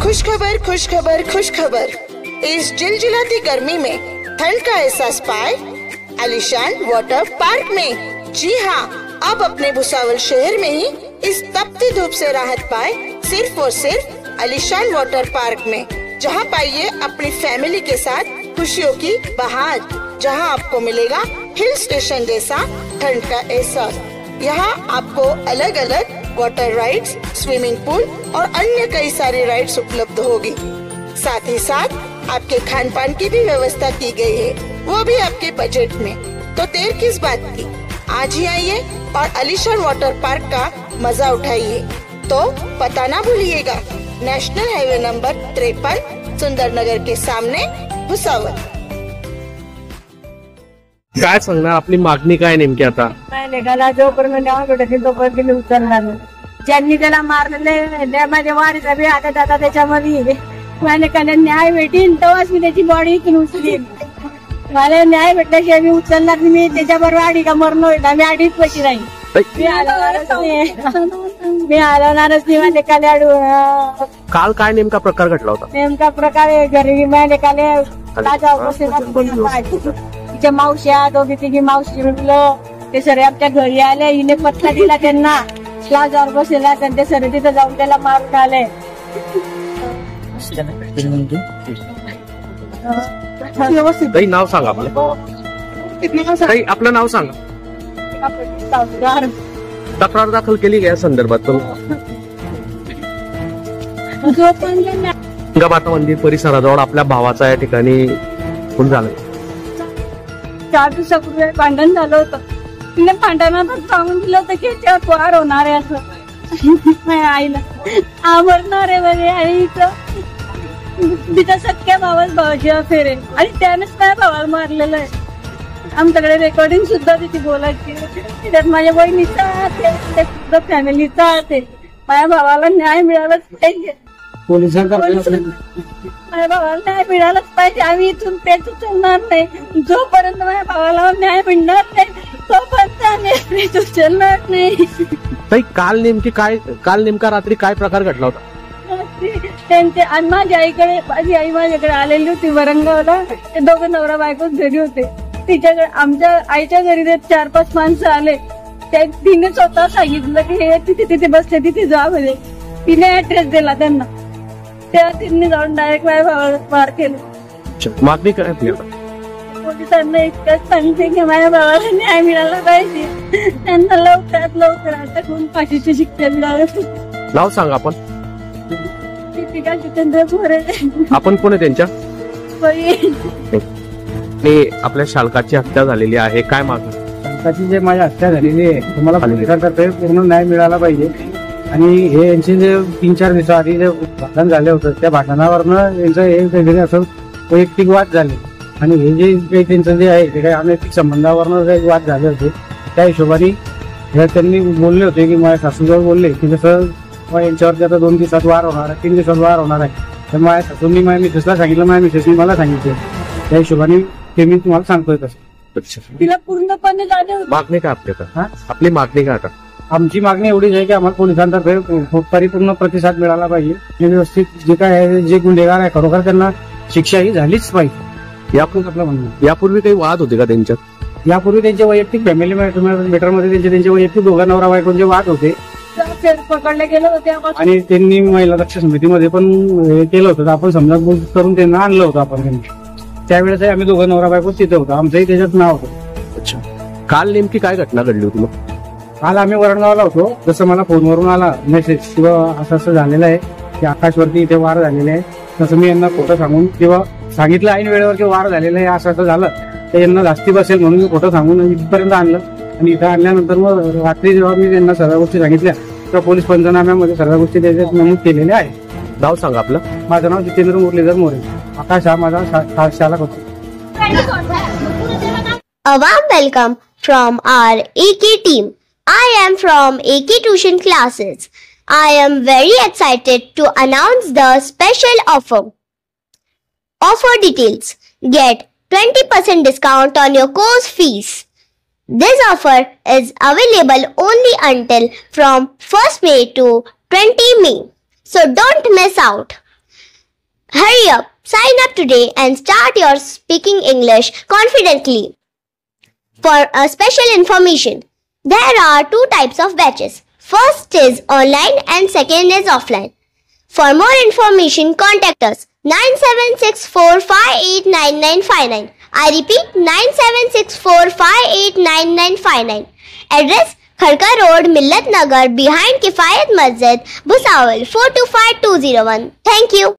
खुशखबर खुशखबर खुशखबर। इस जिलजिलाती गर्मी में ठंड का एहसास पाए आलीशान वाटर पार्क में। जी हाँ, अब अपने भुसावल शहर में ही इस तपती धूप से राहत पाए सिर्फ और सिर्फ आलीशान वाटर पार्क में, जहाँ पाइए अपनी फैमिली के साथ खुशियों की बहार, जहाँ आपको मिलेगा हिल स्टेशन जैसा ठंड का एहसास। यहाँ आपको अलग अलग वाटर राइड्स, स्विमिंग पूल और अन्य कई सारी राइड्स उपलब्ध होगी। साथ ही साथ आपके खान पान की भी व्यवस्था की गई है, वो भी आपके बजट में। तो देर किस बात की, आज ही आइए और आलीशान वाटर पार्क का मजा उठाइए। तो पता ना भूलिएगा, नेशनल हाईवे नंबर 53, सुंदरनगर के सामने, भुसावल। काय सांगणार, आपली मागणी काय नेमकी आता? निघाला जोपर्यंत न्याय भेटत तोपर्यंत मी उचलणार नाही. ज्यांनी त्याला मारलेले माझ्या वारीचा बी आता दादा त्याच्यामध्ये माझ्याकडे न्याय भेटीन तेव्हाच मी त्याची बॉडी इथून उचलीन. मला न्याय भेटल्याशिवाय मी उचलणार नाही. मी त्याच्याबरोबर आडी का मरणं होईल, आम्ही आडीच पैसे नाही. मी हलवणारच नाही माझे काले आडू. काल काय नेमका प्रकार घडला होता? नेमका प्रकारे घरी माझे काले तिच्या मावश्या दोघी तिघी मावशी मुलं ते सर आमच्या घरी आले. हिने पत्ता दिला त्यांना, लाजावर बसलेला. त्यांच्या सर तिथं जाऊन त्याला मारून आले. ताई नाव सांगा आपलं. ताई आपलं नाव सांगा. तक्रार दाखल केली या संदर्भात? गंगामाता मंदिर परिसराजवळ आपल्या भावाचा या ठिकाणी खून झालं. 4 दिवसापूर्वी भांडण झालं होतं. तिने भांडणातच सांगून दिलं होतं की याच्यावर वार होणार आहे असं. आईला आवडणार आहे म्हणजे आईचं तिच्या सख्या भावाच भावाची अफेर आहे आणि त्यानेच काय भावाला मारलेलं आहे. आमच्याकडे रेकॉर्डिंग सुद्धा तिची बोलायची. त्यात माझ्या बहिणीचा हात आहे, सुद्धा फॅमिलीचा हात आहे. माझ्या भावाला न्याय मिळालाच पाहिजे. माझ्या भावाला न्याय मिळालाच पाहिजे. आम्ही इथून पेच उचलणार नाही. जोपर्यंत माझ्या भावाला न्याय मिळणार नाही तोपर्यंत आम्ही पेच उचलणार नाही. काल नेमका रात्री काय प्रकार घडला होता? त्यांचे आणि माझी आई माझ्याकडे आलेली होती वरंगावला. ते दोघं नवरा बायकोच घरी होते. तिच्याकडे आमच्या आईच्या घरी 4-5 माणसं आले. तिने स्वतः सांगितलं की हे तिथे बसले, तिथे जा म्हणे. तिने ऍड्रेस दिला त्यांना. तेव्हा तिने जाऊन डायरेक्ट माझ्या भावाला मार केलं. मागणी काय पोलिसांना इतकंच सांगते की माझ्या भावाला न्याय मिळाला पाहिजे. त्यांना लवकरात लवकर अटकून फाशीची शिक्षा मिळावी. नाव सांगा आपण. दीपिका जितेंद्र भोरे. आपण कोण आहे त्यांच्या? आपल्या शालकाची हत्या झालेली आहे, काय मागणी? शालकाची जे माझी हत्या झालेली आहे, तुम्हाला पोलिसांतर्फे पूर्ण न्याय मिळाला पाहिजे. आणि हे यांचे जे 3-4 दिवसाआधी जे भांडण झाले होतं, त्या भांडणावरनं यांचं हे असं वैयक्तिक वाद झाले. आणि हे जे काही त्यांचं जे आहे ते काही अनैतिक संबंधावरनं जे वाद झाले होते, त्या हिशोबाने त्यांनी बोलले होते की माझ्या सासूजवळ बोलले की जसं यांच्यावरती आता 2 दिवसात वार होणार आहे, 3 दिवसात वार होणार आहे. तर माझ्या सासूंनी माझ्या मिसेसला सांगितलं, माझ्या मिसेसनी मला सांगितलं. त्या हिशोबाने ते मी तुम्हाला सांगतोय तसं. तिला पूर्णपणे मागणी काय आपली मागणी काय? आमची मागणी एवढीच आहे की आम्हाला पोलिसांतर्फे परिपूर्ण प्रतिसाद मिळाला पाहिजे. व्यवस्थित जे काय आहे, जे गुन्हेगार आहे खरोखर त्यांना शिक्षा ही झालीच पाहिजे. यापूर्वी आपलं म्हणणं, यापूर्वी काही वाद होते का त्यांच्यात? यापूर्वी त्यांचे वैयक्तिक फॅमिली मॅटरमध्ये त्यांचे वैयक्तिक दोघं नवरा बायकोचे वाद होते. पकडले गेले होते आणि त्यांनी महिला रक्षा समितीमध्ये पण केलं होतं. आपण समजा करून त्यांना आणलं होतं आपण त्यांनी. त्यावेळेस आम्ही दोघं नवरा बायको तिथे होतो. आमचंही त्याच्यात नाव होतं. अच्छा, काल नेमकी काय घटना घडली होती मग? काल आम्ही वरणगावला होतो. जसं मला फोनवरून आला मेसेज किंवा असं झालेलं आहे की आकाशवरती इथे वार झालेले आहे, तसं मी यांना खोटं सांगून किंवा सांगितलं ऐन वेळेवर की वार झालेलं आहे असं झालं तर यांना जास्ती बसेल म्हणून मी खोटं सांगून इथपर्यंत आणलं. आणि इथं आणल्यानंतर मग रात्री जेव्हा मी त्यांना सर्व गोष्टी सांगितल्या तेव्हा पोलीस पंचनाम्यामध्ये सर्व गोष्टी त्याच्यात नमूद केलेल्या आहे. नाव सांगा आपलं. माझं नाव जितेंद्र मुरलीधर मोरे. आकाश हा माझा शालक होता. A warm welcome from our AK team. I am from AK Tuition Classes. I am very excited to announce the special offer. Offer details. Get 20% discount on your course fees. This offer is available only until from 1st May to 20 May. So don't miss out. Hurry up, sign up today and start your speaking English confidently. For a special information, there are 2 types of batches. First is online and second is offline. For more information, contact us 9764589959. I repeat 9764589959. Address Kharka Road, Millat Nagar, behind Kifayat Masjid, Bhusawal 425201. Thank you.